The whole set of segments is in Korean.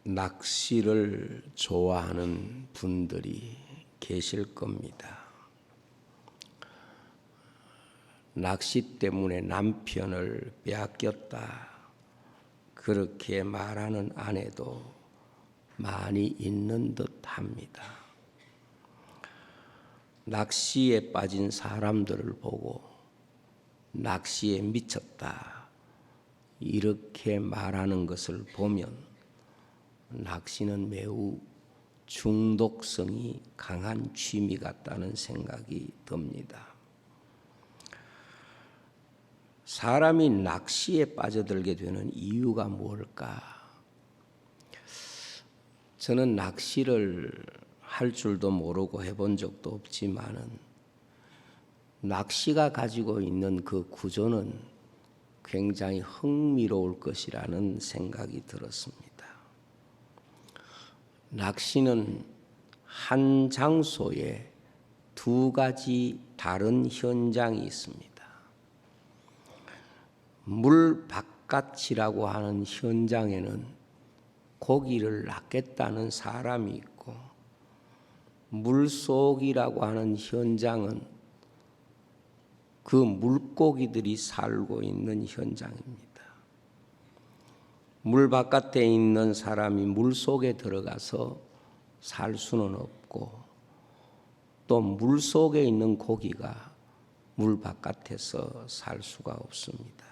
낚시를 좋아하는 분들이 계실 겁니다. 낚시 때문에 남편을 빼앗겼다, 그렇게 말하는 아내도 많이 있는 듯 합니다. 낚시에 빠진 사람들을 보고 낚시에 미쳤다, 이렇게 말하는 것을 보면 낚시는 매우 중독성이 강한 취미 같다는 생각이 듭니다. 사람이 낚시에 빠져들게 되는 이유가 뭘까? 저는 낚시를 할 줄도 모르고 해본 적도 없지만은 낚시가 가지고 있는 그 구조는 굉장히 흥미로울 것이라는 생각이 들었습니다. 낚시는 한 장소에 두 가지 다른 현장이 있습니다. 물 바깥이라고 하는 현장에는 고기를 낚겠다는 사람이 있고, 물속이라고 하는 현장은 그 물고기들이 살고 있는 현장입니다. 물 바깥에 있는 사람이 물 속에 들어가서 살 수는 없고, 또 물 속에 있는 고기가 물 바깥에서 살 수가 없습니다.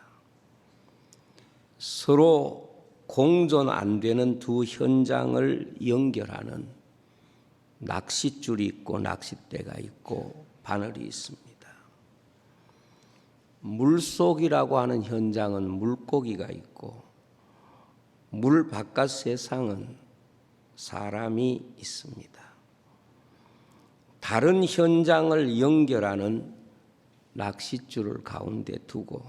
서로 공존 안 되는 두 현장을 연결하는 낚싯줄이 있고 낚싯대가 있고 바늘이 있습니다. 물속이라고 하는 현장은 물고기가 있고, 물 바깥 세상은 사람이 있습니다. 다른 현장을 연결하는 낚싯줄을 가운데 두고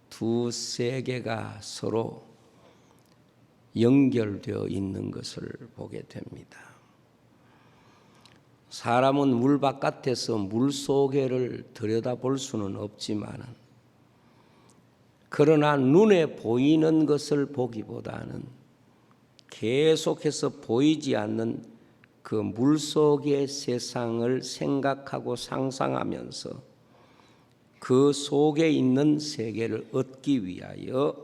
두 세계가 서로 연결되어 있는 것을 보게 됩니다. 사람은 물 바깥에서 물 속에를 들여다볼 수는 없지만, 그러나 눈에 보이는 것을 보기보다는 계속해서 보이지 않는 그 물속의 세상을 생각하고 상상하면서 그 속에 있는 세계를 얻기 위하여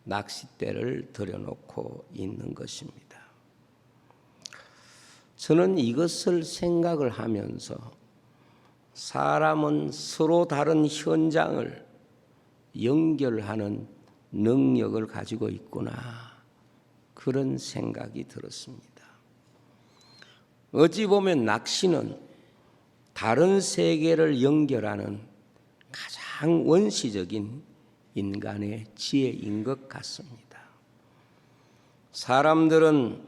낚싯대를 들여놓고 있는 것입니다. 저는 이것을 생각을 하면서 사람은 서로 다른 현장을 연결하는 능력을 가지고 있구나, 그런 생각이 들었습니다. 어찌 보면 낚시는 다른 세계를 연결하는 가장 원시적인 인간의 지혜인 것 같습니다. 사람들은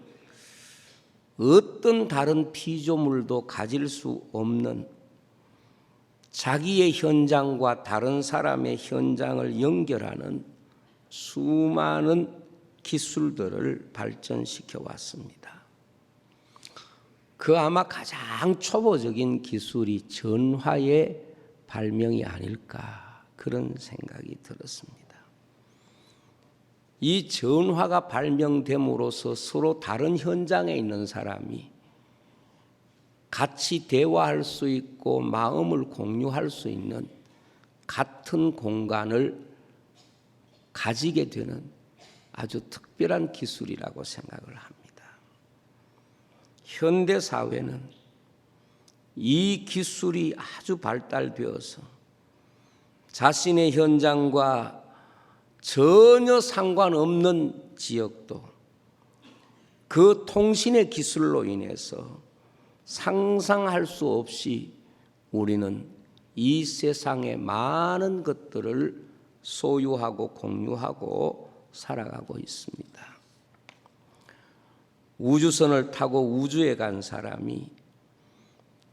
어떤 다른 피조물도 가질 수 없는 자기의 현장과 다른 사람의 현장을 연결하는 수많은 기술들을 발전시켜 왔습니다. 그 아마 가장 초보적인 기술이 전화의 발명이 아닐까, 그런 생각이 들었습니다. 이 전화가 발명됨으로써 서로 다른 현장에 있는 사람이 같이 대화할 수 있고 마음을 공유할 수 있는 같은 공간을 가지게 되는 아주 특별한 기술이라고 생각을 합니다. 현대 사회는 이 기술이 아주 발달되어서 자신의 현장과 전혀 상관없는 지역도 그 통신의 기술로 인해서 상상할 수 없이 우리는 이 세상의 많은 것들을 소유하고 공유하고 살아가고 있습니다. 우주선을 타고 우주에 간 사람이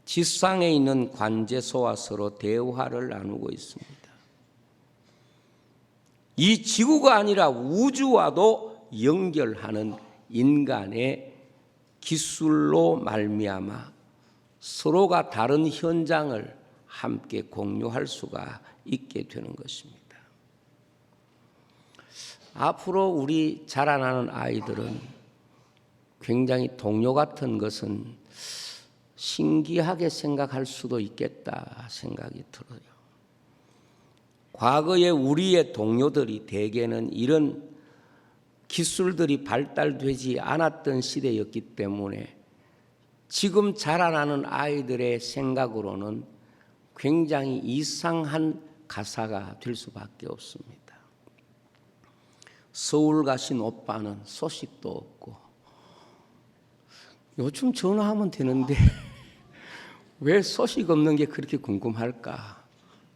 지상에 있는 관제소와 서로 대화를 나누고 있습니다. 이 지구가 아니라 우주와도 연결하는 인간의 기술로 말미암아 서로가 다른 현장을 함께 공유할 수가 있게 되는 것입니다. 앞으로 우리 자라나는 아이들은 굉장히 동요 같은 것은 신기하게 생각할 수도 있겠다 생각이 들어요. 과거에 우리의 동요들이 대개는 이런 기술들이 발달되지 않았던 시대였기 때문에 지금 자라나는 아이들의 생각으로는 굉장히 이상한 가사가 될 수밖에 없습니다. 서울 가신 오빠는 소식도 없고, 요즘 전화하면 되는데 왜 소식 없는 게 그렇게 궁금할까?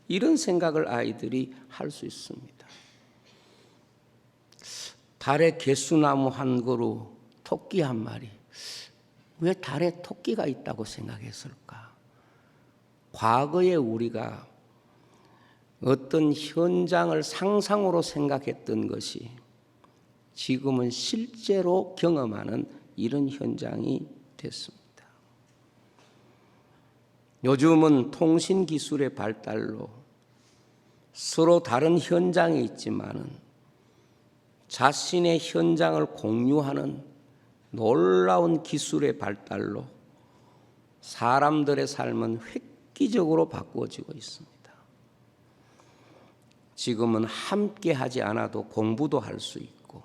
이런 생각을 아이들이 할 수 있습니다. 달에 개수나무 한 그루, 토끼 한 마리. 왜 달에 토끼가 있다고 생각했을까? 과거에 우리가 어떤 현장을 상상으로 생각했던 것이 지금은 실제로 경험하는 이런 현장이 됐습니다. 요즘은 통신기술의 발달로 서로 다른 현장에 있지만은 자신의 현장을 공유하는 놀라운 기술의 발달로 사람들의 삶은 획기적으로 바꾸어지고 있습니다. 지금은 함께 하지 않아도 공부도 할 수 있고,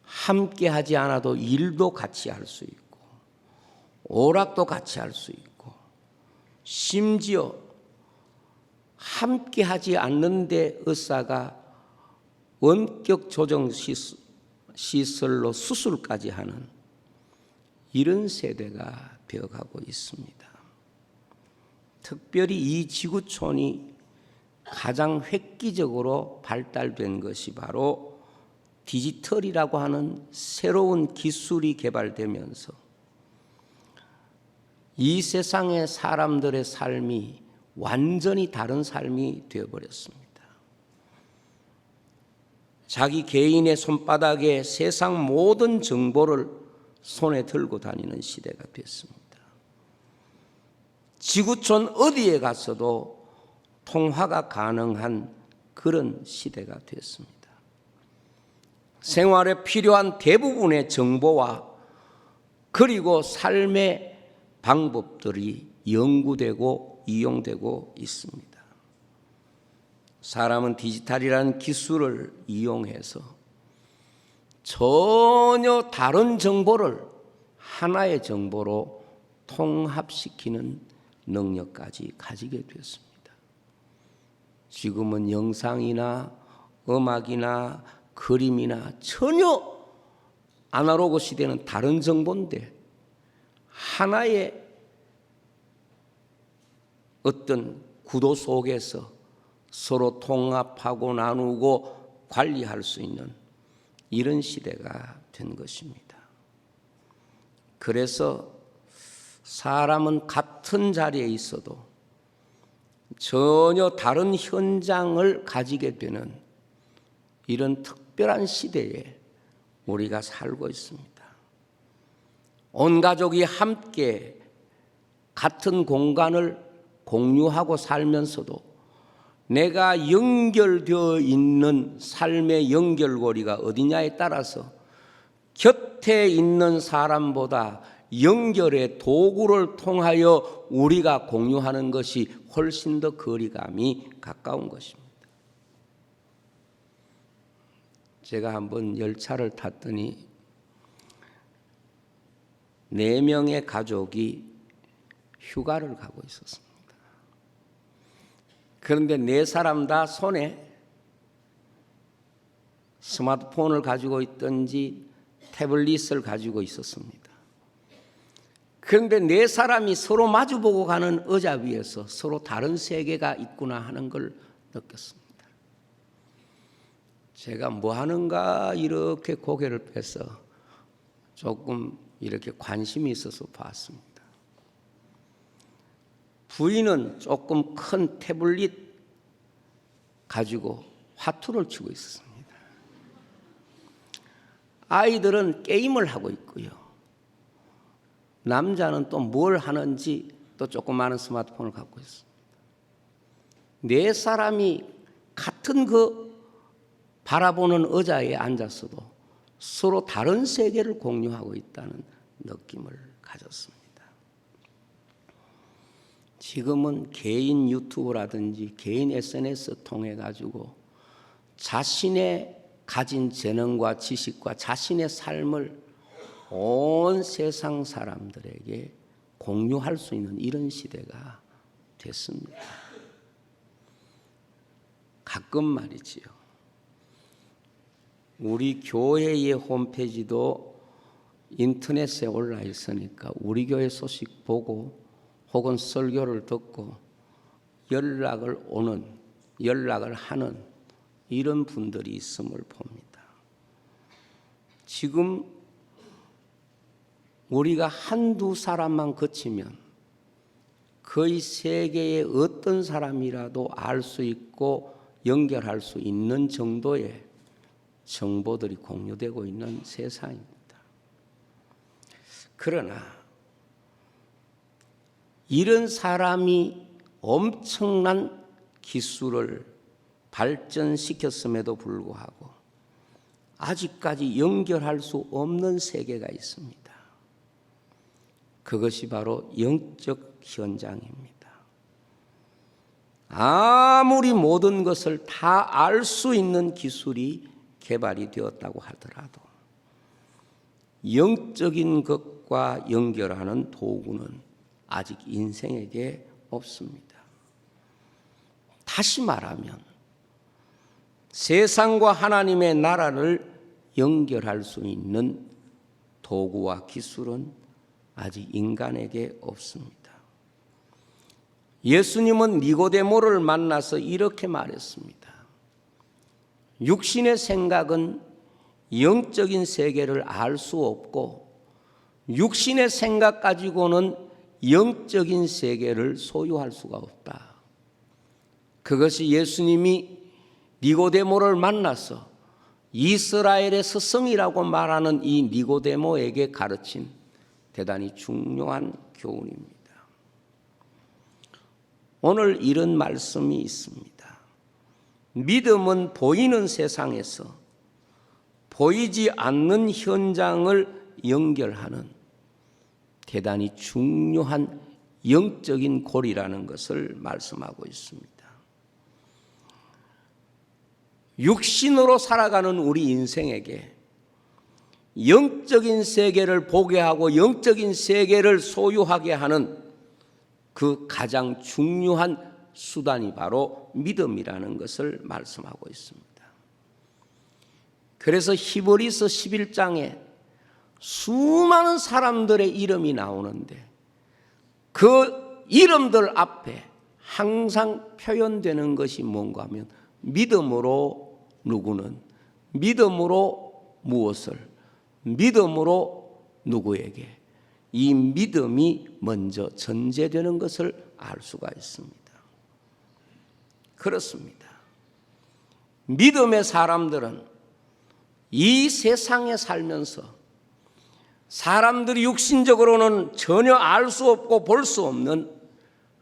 함께 하지 않아도 일도 같이 할 수 있고, 오락도 같이 할 수 있고, 심지어 함께 하지 않는데 의사가 원격 조정 시설로 수술까지 하는 이런 세대가 되어가고 있습니다. 특별히 이 지구촌이 가장 획기적으로 발달된 것이 바로 디지털이라고 하는 새로운 기술이 개발되면서 이 세상의 사람들의 삶이 완전히 다른 삶이 되어버렸습니다. 자기 개인의 손바닥에 세상 모든 정보를 손에 들고 다니는 시대가 됐습니다. 지구촌 어디에 가서도 통화가 가능한 그런 시대가 됐습니다. 생활에 필요한 대부분의 정보와 그리고 삶의 방법들이 연구되고 이용되고 있습니다. 사람은 디지털이라는 기술을 이용해서 전혀 다른 정보를 하나의 정보로 통합시키는 능력까지 가지게 되었습니다. 지금은 영상이나 음악이나 그림이나 전혀 아날로그 시대는 다른 정보인데 하나의 어떤 구도 속에서 서로 통합하고 나누고 관리할 수 있는 이런 시대가 된 것입니다. 그래서 사람은 같은 자리에 있어도 전혀 다른 현장을 가지게 되는 이런 특별한 시대에 우리가 살고 있습니다. 온 가족이 함께 같은 공간을 공유하고 살면서도 내가 연결되어 있는 삶의 연결고리가 어디냐에 따라서 곁에 있는 사람보다 연결의 도구를 통하여 우리가 공유하는 것이 훨씬 더 거리감이 가까운 것입니다. 제가 한번 열차를 탔더니 4명의 가족이 휴가를 가고 있었습니다. 그런데 4사람 다 손에 스마트폰을 가지고 있든지 태블릿을 가지고 있었습니다. 그런데 4사람이 서로 마주보고 가는 의자 위에서 서로 다른 세계가 있구나 하는 걸 느꼈습니다. 제가 뭐 하는가 이렇게 고개를 빼서 조금 이렇게 관심이 있어서 봤습니다. 부인은 조금 큰 태블릿 가지고 화투를 치고 있었습니다. 아이들은 게임을 하고 있고요. 남자는 또 뭘 하는지 또 조그마한 스마트폰을 갖고 있습니다. 4사람이 같은 그 바라보는 의자에 앉았어도 서로 다른 세계를 공유하고 있다는 느낌을 가졌습니다. 지금은 개인 유튜브라든지 개인 SNS 통해 가지고 자신의 가진 재능과 지식과 자신의 삶을 온 세상 사람들에게 공유할 수 있는 이런 시대가 됐습니다. 가끔 말이지요. 우리 교회의 홈페이지도 인터넷에 올라 있으니까 우리 교회 소식 보고 혹은 설교를 듣고 연락을 하는 이런 분들이 있음을 봅니다. 지금 우리가 한두 사람만 거치면 거의 세계의 어떤 사람이라도 알 수 있고 연결할 수 있는 정도의 정보들이 공유되고 있는 세상입니다. 그러나 이런 사람이 엄청난 기술을 발전시켰음에도 불구하고 아직까지 연결할 수 없는 세계가 있습니다. 그것이 바로 영적 현장입니다. 아무리 모든 것을 다 알 수 있는 기술이 개발이 되었다고 하더라도 영적인 것과 연결하는 도구는 아직 인생에게 없습니다. 다시 말하면 세상과 하나님의 나라를 연결할 수 있는 도구와 기술은 아직 인간에게 없습니다. 예수님은 니고데모를 만나서 이렇게 말했습니다. 육신의 생각은 영적인 세계를 알 수 없고 육신의 생각 가지고는 영적인 세계를 소유할 수가 없다. 그것이 예수님이 니고데모를 만나서 이스라엘의 스승이라고 말하는 이 니고데모에게 가르친 대단히 중요한 교훈입니다. 오늘 이런 말씀이 있습니다. 믿음은 보이는 세상에서 보이지 않는 현장을 연결하는 대단히 중요한 영적인 고리라는 것을 말씀하고 있습니다. 육신으로 살아가는 우리 인생에게 영적인 세계를 보게 하고 영적인 세계를 소유하게 하는 그 가장 중요한 수단이 바로 믿음이라는 것을 말씀하고 있습니다. 그래서 히브리서 11장에 수많은 사람들의 이름이 나오는데 그 이름들 앞에 항상 표현되는 것이 뭔가 하면 믿음으로 누구는, 믿음으로 무엇을, 믿음으로 누구에게, 이 믿음이 먼저 전제되는 것을 알 수가 있습니다. 그렇습니다. 믿음의 사람들은 이 세상에 살면서 사람들이 육신적으로는 전혀 알 수 없고 볼 수 없는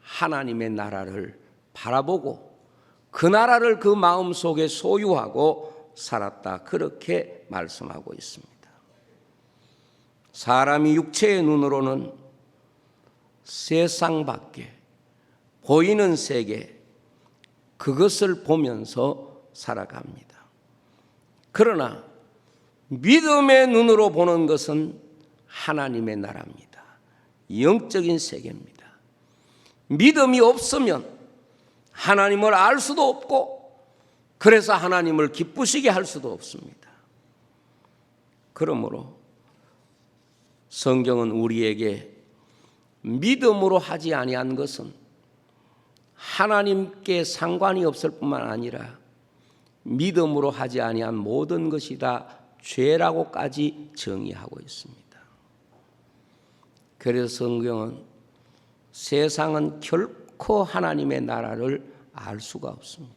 하나님의 나라를 바라보고 그 나라를 그 마음속에 소유하고 살았다. 그렇게 말씀하고 있습니다. 사람이 육체의 눈으로는 세상 밖에 보이는 세계 그것을 보면서 살아갑니다. 그러나 믿음의 눈으로 보는 것은 하나님의 나라입니다. 영적인 세계입니다. 믿음이 없으면 하나님을 알 수도 없고 그래서 하나님을 기쁘시게 할 수도 없습니다. 그러므로 성경은 우리에게 믿음으로 하지 아니한 것은 하나님께 상관이 없을 뿐만 아니라 믿음으로 하지 아니한 모든 것이 다 죄라고까지 정의하고 있습니다. 그래서 성경은 세상은 결코 하나님의 나라를 알 수가 없습니다.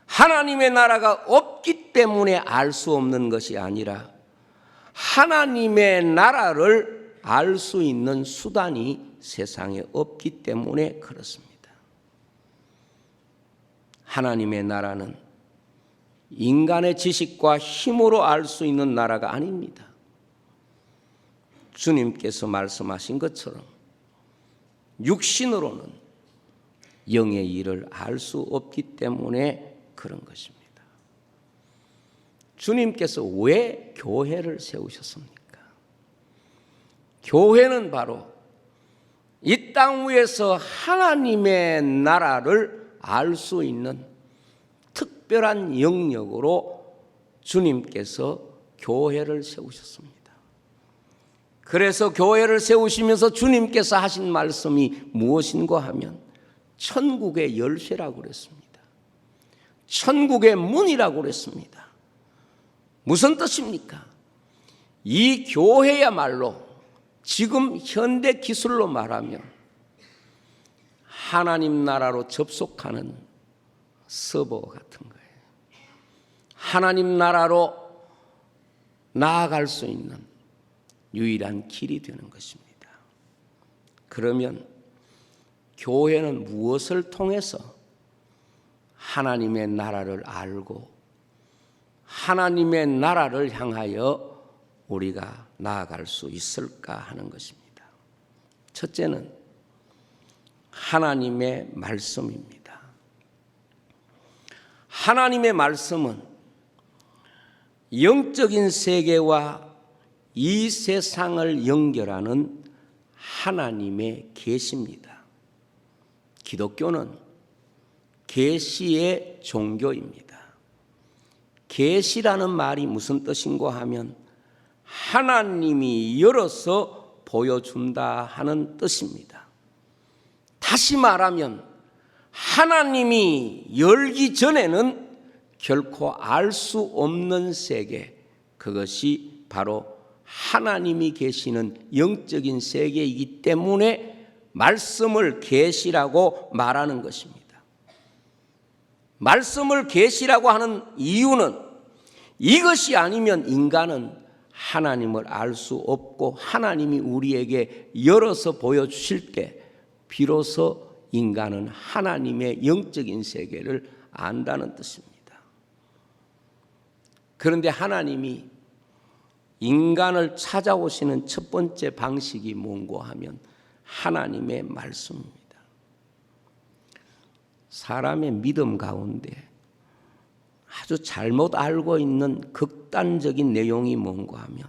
하나님의 나라가 없기 때문에 알 수 없는 것이 아니라 하나님의 나라를 알 수 있는 수단이 세상에 없기 때문에 그렇습니다. 하나님의 나라는 인간의 지식과 힘으로 알 수 있는 나라가 아닙니다. 주님께서 말씀하신 것처럼 육신으로는 영의 일을 알 수 없기 때문에 그런 것입니다. 주님께서 왜 교회를 세우셨습니까? 교회는 바로 이 땅 위에서 하나님의 나라를 알 수 있는 특별한 영역으로 주님께서 교회를 세우셨습니다. 그래서 교회를 세우시면서 주님께서 하신 말씀이 무엇인가 하면 천국의 열쇠라고 그랬습니다. 천국의 문이라고 그랬습니다. 무슨 뜻입니까? 이 교회야말로 지금 현대 기술로 말하면 하나님 나라로 접속하는 서버 같은 거예요. 하나님 나라로 나아갈 수 있는 유일한 길이 되는 것입니다. 그러면 교회는 무엇을 통해서 하나님의 나라를 알고 하나님의 나라를 향하여 우리가 나아갈 수 있을까 하는 것입니다. 첫째는 하나님의 말씀입니다. 하나님의 말씀은 영적인 세계와 이 세상을 연결하는 하나님의 계시입니다. 기독교는 계시의 종교입니다. 계시라는 말이 무슨 뜻인가 하면 하나님이 열어서 보여준다 하는 뜻입니다. 다시 말하면 하나님이 열기 전에는 결코 알 수 없는 세계, 그것이 바로 하나님이 계시는 영적인 세계이기 때문에 말씀을 계시라고 말하는 것입니다. 말씀을 계시라고 하는 이유는 이것이 아니면 인간은 하나님을 알 수 없고 하나님이 우리에게 열어서 보여주실 때 비로소 인간은 하나님의 영적인 세계를 안다는 뜻입니다. 그런데 하나님이 인간을 찾아오시는 첫 번째 방식이 뭔가 하면 하나님의 말씀입니다. 사람의 믿음 가운데 아주 잘못 알고 있는 극단적인 내용이 뭔가 하면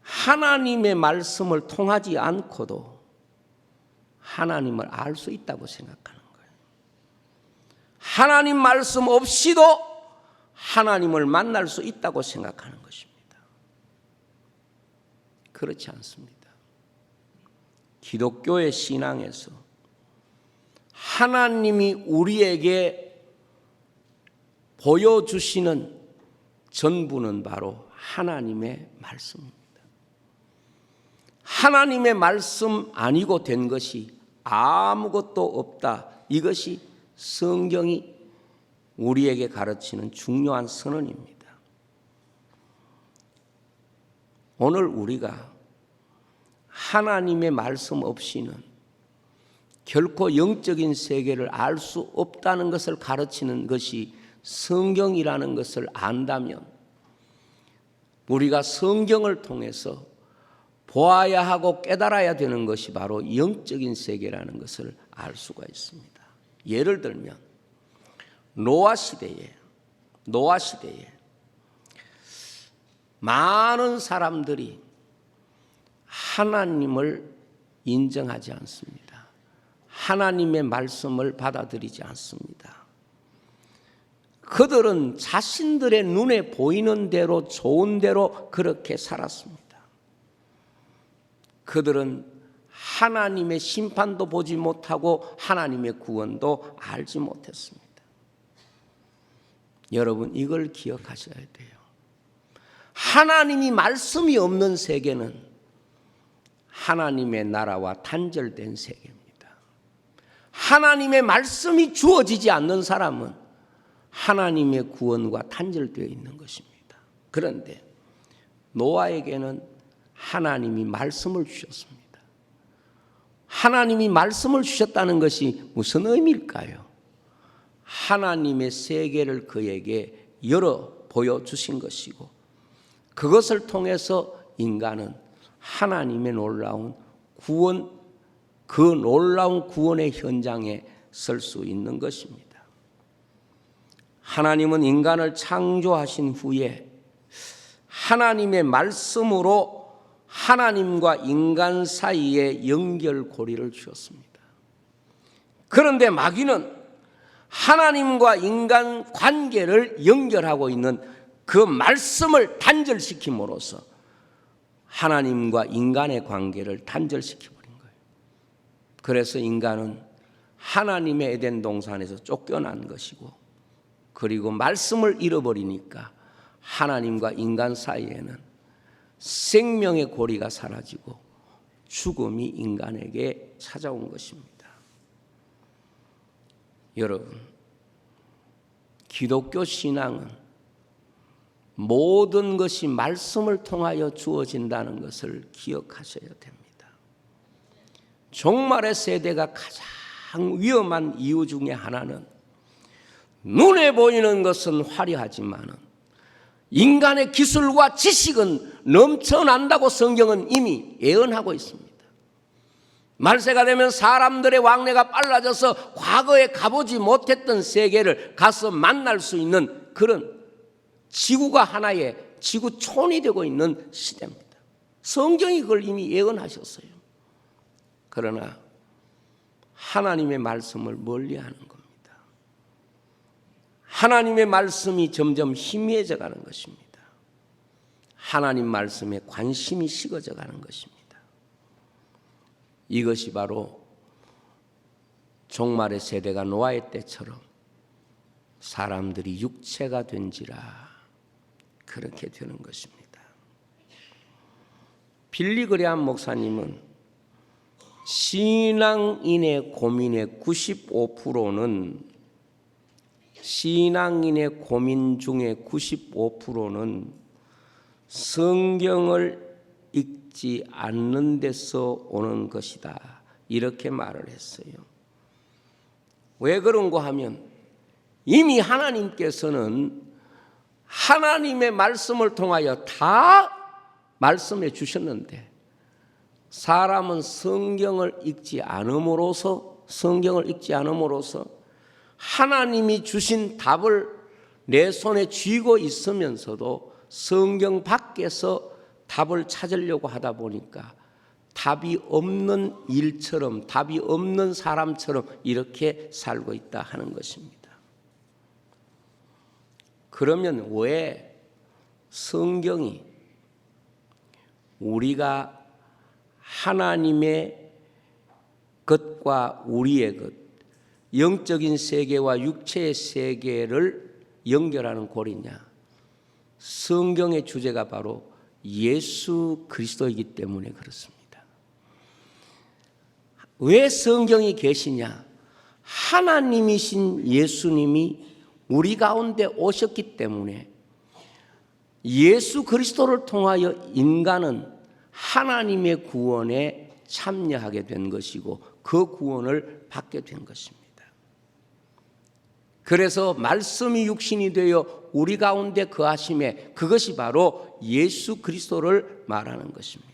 하나님의 말씀을 통하지 않고도 하나님을 알 수 있다고 생각하는 거예요. 하나님 말씀 없이도 하나님을 만날 수 있다고 생각하는 것입니다. 그렇지 않습니다. 기독교의 신앙에서 하나님이 우리에게 보여주시는 전부는 바로 하나님의 말씀입니다. 하나님의 말씀 아니고 된 것이 아무것도 없다. 이것이 성경이 우리에게 가르치는 중요한 선언입니다. 오늘 우리가 하나님의 말씀 없이는 결코 영적인 세계를 알 수 없다는 것을 가르치는 것이 성경이라는 것을 안다면 우리가 성경을 통해서 보아야 하고 깨달아야 되는 것이 바로 영적인 세계라는 것을 알 수가 있습니다. 예를 들면 노아 시대에 많은 사람들이 하나님을 인정하지 않습니다. 하나님의 말씀을 받아들이지 않습니다. 그들은 자신들의 눈에 보이는 대로 좋은 대로 그렇게 살았습니다. 그들은 하나님의 심판도 보지 못하고 하나님의 구원도 알지 못했습니다. 여러분 이걸 기억하셔야 돼요. 하나님이 말씀이 없는 세계는 하나님의 나라와 단절된 세계입니다. 하나님의 말씀이 주어지지 않는 사람은 하나님의 구원과 단절되어 있는 것입니다. 그런데 노아에게는 하나님이 말씀을 주셨습니다. 하나님이 말씀을 주셨다는 것이 무슨 의미일까요? 하나님의 세계를 그에게 열어 보여주신 것이고, 그것을 통해서 인간은 하나님의 놀라운 구원, 그 놀라운 구원의 현장에 설 수 있는 것입니다. 하나님은 인간을 창조하신 후에 하나님의 말씀으로 하나님과 인간 사이에 연결고리를 주었습니다. 그런데 마귀는 하나님과 인간 관계를 연결하고 있는 그 말씀을 단절시킴으로써 하나님과 인간의 관계를 단절시켜버린 거예요. 그래서 인간은 하나님의 에덴 동산에서 쫓겨난 것이고, 그리고 말씀을 잃어버리니까 하나님과 인간 사이에는 생명의 고리가 사라지고 죽음이 인간에게 찾아온 것입니다. 여러분, 기독교 신앙은 모든 것이 말씀을 통하여 주어진다는 것을 기억하셔야 됩니다. 종말의 세대가 가장 위험한 이유 중에 하나는 눈에 보이는 것은 화려하지만 인간의 기술과 지식은 넘쳐난다고 성경은 이미 예언하고 있습니다. 말세가 되면 사람들의 왕래가 빨라져서 과거에 가보지 못했던 세계를 가서 만날 수 있는 그런 지구가 하나의 지구촌이 되고 있는 시대입니다. 성경이 그걸 이미 예언하셨어요. 그러나 하나님의 말씀을 멀리하는 겁니다. 하나님의 말씀이 점점 희미해져 가는 것입니다. 하나님 말씀에 관심이 식어져 가는 것입니다. 이것이 바로 종말의 세대가 노아의 때처럼 사람들이 육체가 된지라 그렇게 되는 것입니다. 빌리 그레함 목사님은 신앙인의 고민의 95%는 성경을 읽지 않는 데서 오는 것이다. 이렇게 말을 했어요. 왜 그런가 하면 이미 하나님께서는 하나님의 말씀을 통하여 다 말씀해 주셨는데 사람은 성경을 읽지 않음으로써 하나님이 주신 답을 내 손에 쥐고 있으면서도 성경 밖에서 답을 찾으려고 하다 보니까 답이 없는 일처럼, 답이 없는 사람처럼 이렇게 살고 있다 하는 것입니다. 그러면 왜 성경이 우리가 하나님의 것과 우리의 것, 영적인 세계와 육체의 세계를 연결하는 고리냐? 성경의 주제가 바로 예수 그리스도이기 때문에 그렇습니다. 왜 성경이 계시냐? 하나님이신 예수님이 우리 가운데 오셨기 때문에 예수 그리스도를 통하여 인간은 하나님의 구원에 참여하게 된 것이고 그 구원을 받게 된 것입니다. 그래서 말씀이 육신이 되어 우리 가운데 거하심에 그것이 바로 예수 그리스도를 말하는 것입니다.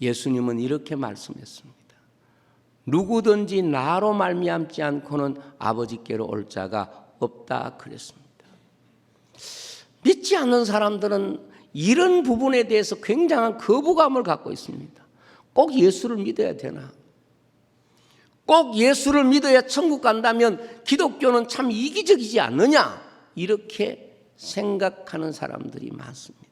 예수님은 이렇게 말씀했습니다. 누구든지 나로 말미암지 않고는 아버지께로 올 자가 없다 그랬습니다. 믿지 않는 사람들은 이런 부분에 대해서 굉장한 거부감을 갖고 있습니다. 꼭 예수를 믿어야 되나? 꼭 예수를 믿어야 천국 간다면 기독교는 참 이기적이지 않느냐? 이렇게 생각하는 사람들이 많습니다.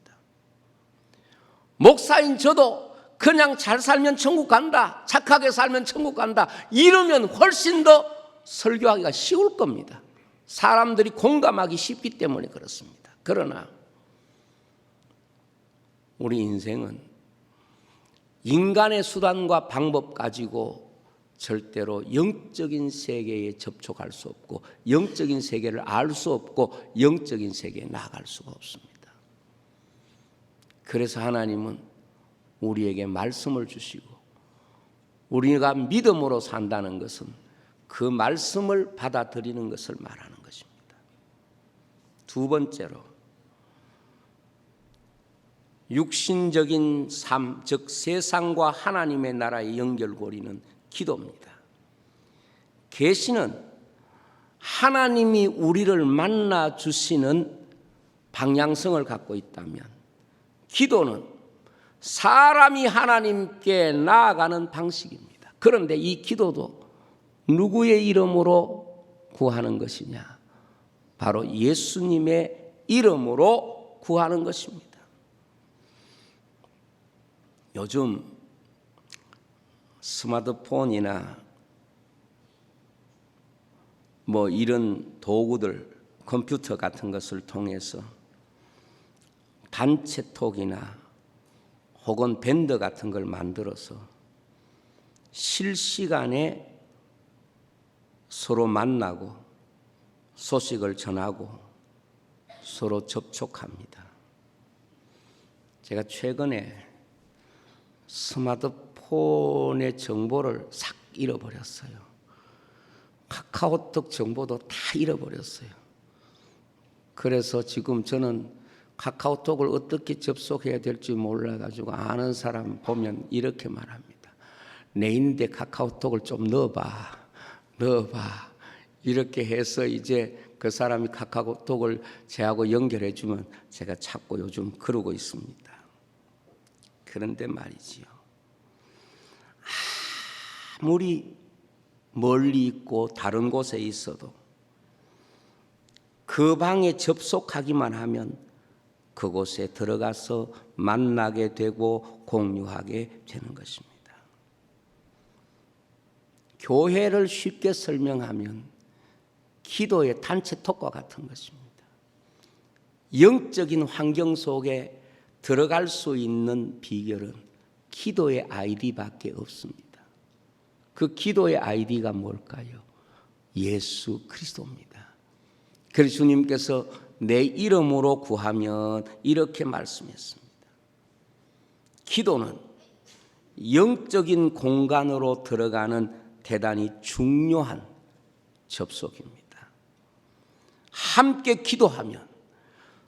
목사인 저도 그냥 잘 살면 천국 간다, 착하게 살면 천국 간다 이러면 훨씬 더 설교하기가 쉬울 겁니다. 사람들이 공감하기 쉽기 때문에 그렇습니다. 그러나 우리 인생은 인간의 수단과 방법 가지고 절대로 영적인 세계에 접촉할 수 없고 영적인 세계를 알 수 없고 영적인 세계에 나아갈 수가 없습니다. 그래서 하나님은 우리에게 말씀을 주시고 우리가 믿음으로 산다는 것은 그 말씀을 받아들이는 것을 말하는 것입니다. 두 번째로 육신적인 삶, 즉 세상과 하나님의 나라의 연결고리는 기도입니다. 계시는 하나님이 우리를 만나 주시는 방향성을 갖고 있다면, 기도는 사람이 하나님께 나아가는 방식입니다. 그런데 이 기도도 누구의 이름으로 구하는 것이냐? 바로 예수님의 이름으로 구하는 것입니다. 요즘 스마트폰이나 이런 도구들, 컴퓨터 같은 것을 통해서 단체톡이나 혹은 밴드 같은 걸 만들어서 실시간에 서로 만나고 소식을 전하고 서로 접촉합니다. 제가 최근에 스마트폰의 정보를 싹 잃어버렸어요. 카카오톡 정보도 다 잃어버렸어요. 그래서 지금 저는 카카오톡을 어떻게 접속해야 될지 몰라가지고 아는 사람 보면 이렇게 말합니다. 내 있는데 카카오톡을 좀 넣어봐. 이렇게 해서 이제 그 사람이 카카오톡을 저하고 연결해 주면 제가 찾고 요즘 그러고 있습니다. 그런데 말이지요, 아무리 멀리 있고 다른 곳에 있어도 그 방에 접속하기만 하면 그곳에 들어가서 만나게 되고 공유하게 되는 것입니다. 교회를 쉽게 설명하면 기도의 단체톡과 같은 것입니다. 영적인 환경 속에 들어갈 수 있는 비결은 기도의 아이디밖에 없습니다. 그 기도의 아이디가 뭘까요? 예수 그리스도입니다. 그래서 주님께서 내 이름으로 구하면 이렇게 말씀했습니다. 기도는 영적인 공간으로 들어가는 대단히 중요한 접속입니다. 함께 기도하면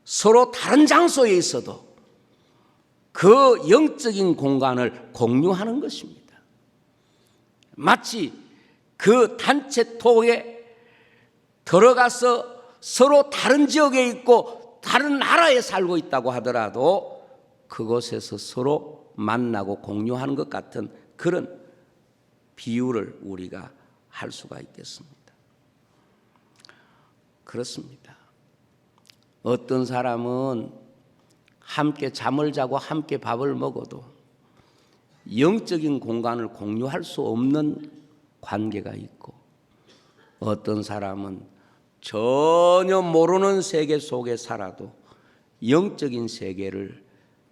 서로 다른 장소에 있어도 그 영적인 공간을 공유하는 것입니다. 마치 그 단체톡에 들어가서 서로 다른 지역에 있고 다른 나라에 살고 있다고 하더라도 그곳에서 서로 만나고 공유하는 것 같은 그런 비유를 우리가 할 수가 있겠습니다. 그렇습니다. 어떤 사람은 함께 잠을 자고 함께 밥을 먹어도 영적인 공간을 공유할 수 없는 관계가 있고, 어떤 사람은 전혀 모르는 세계 속에 살아도 영적인 세계를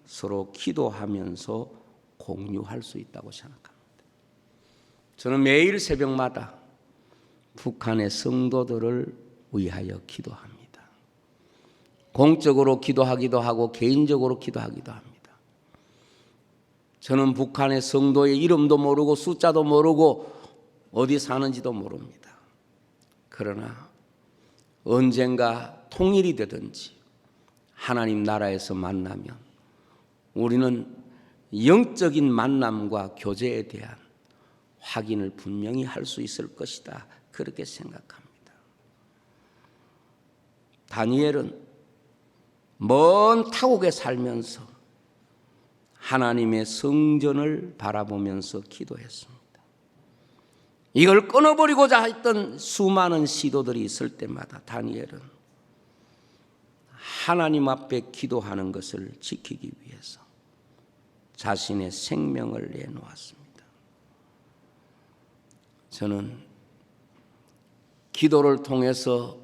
서로 기도하면서 공유할 수 있다고 생각합니다. 저는 매일 새벽마다 북한의 성도들을 위하여 기도합니다. 공적으로 기도하기도 하고 개인적으로 기도하기도 합니다. 저는 북한의 성도의 이름도 모르고 숫자도 모르고 어디 사는지도 모릅니다. 그러나 언젠가 통일이 되든지 하나님 나라에서 만나면 우리는 영적인 만남과 교제에 대한 확인을 분명히 할 수 있을 것이다, 그렇게 생각합니다. 다니엘은 먼 타국에 살면서 하나님의 성전을 바라보면서 기도했습니다. 이걸 끊어버리고자 했던 수많은 시도들이 있을 때마다 다니엘은 하나님 앞에 기도하는 것을 지키기 위해서 자신의 생명을 내놓았습니다. 저는 기도를 통해서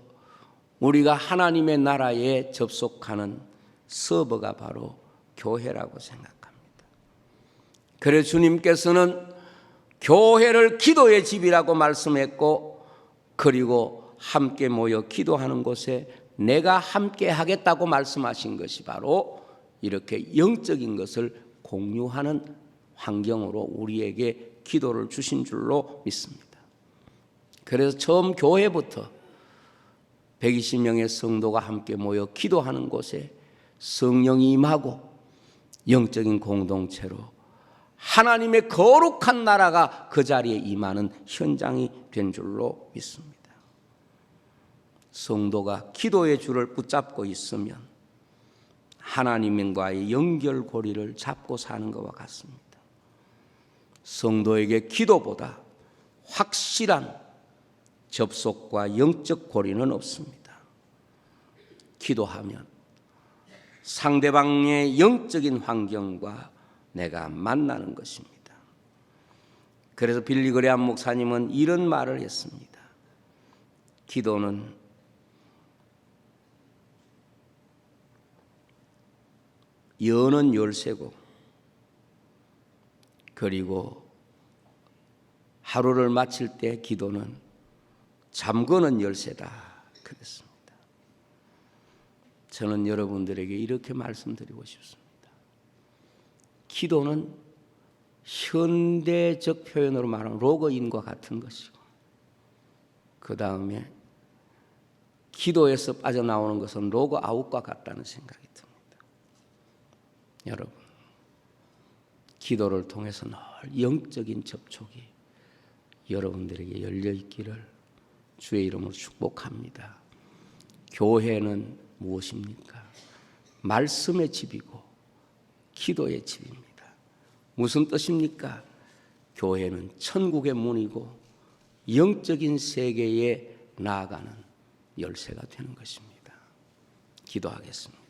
우리가 하나님의 나라에 접속하는 서버가 바로 교회라고 생각합니다. 그래서 주님께서는 교회를 기도의 집이라고 말씀했고, 그리고 함께 모여 기도하는 곳에 내가 함께 하겠다고 말씀하신 것이 바로 이렇게 영적인 것을 공유하는 환경으로 우리에게 기도를 주신 줄로 믿습니다. 그래서 처음 교회부터 120명의 성도가 함께 모여 기도하는 곳에 성령이 임하고 영적인 공동체로 하나님의 거룩한 나라가 그 자리에 임하는 현장이 된 줄로 믿습니다. 성도가 기도의 줄을 붙잡고 있으면 하나님과의 연결고리를 잡고 사는 것과 같습니다. 성도에게 기도보다 확실한 접속과 영적 고리는 없습니다. 기도하면 상대방의 영적인 환경과 내가 만나는 것입니다. 그래서 빌리 그레암 목사님은 이런 말을 했습니다. 기도는 여는 열쇠고 그리고 하루를 마칠 때 기도는 잠그는 열쇠다 그랬습니다. 저는 여러분들에게 이렇게 말씀드리고 싶습니다. 기도는 현대적 표현으로 말하면 로그인과 같은 것이고 그 다음에 기도에서 빠져나오는 것은 로그아웃과 같다는 생각이 듭니다. 여러분, 기도를 통해서 늘 영적인 접촉이 여러분들에게 열려 있기를 주의 이름으로 축복합니다. 교회는 무엇입니까? 말씀의 집이고 기도의 집입니다. 무슨 뜻입니까? 교회는 천국의 문이고 영적인 세계에 나아가는 열쇠가 되는 것입니다. 기도하겠습니다.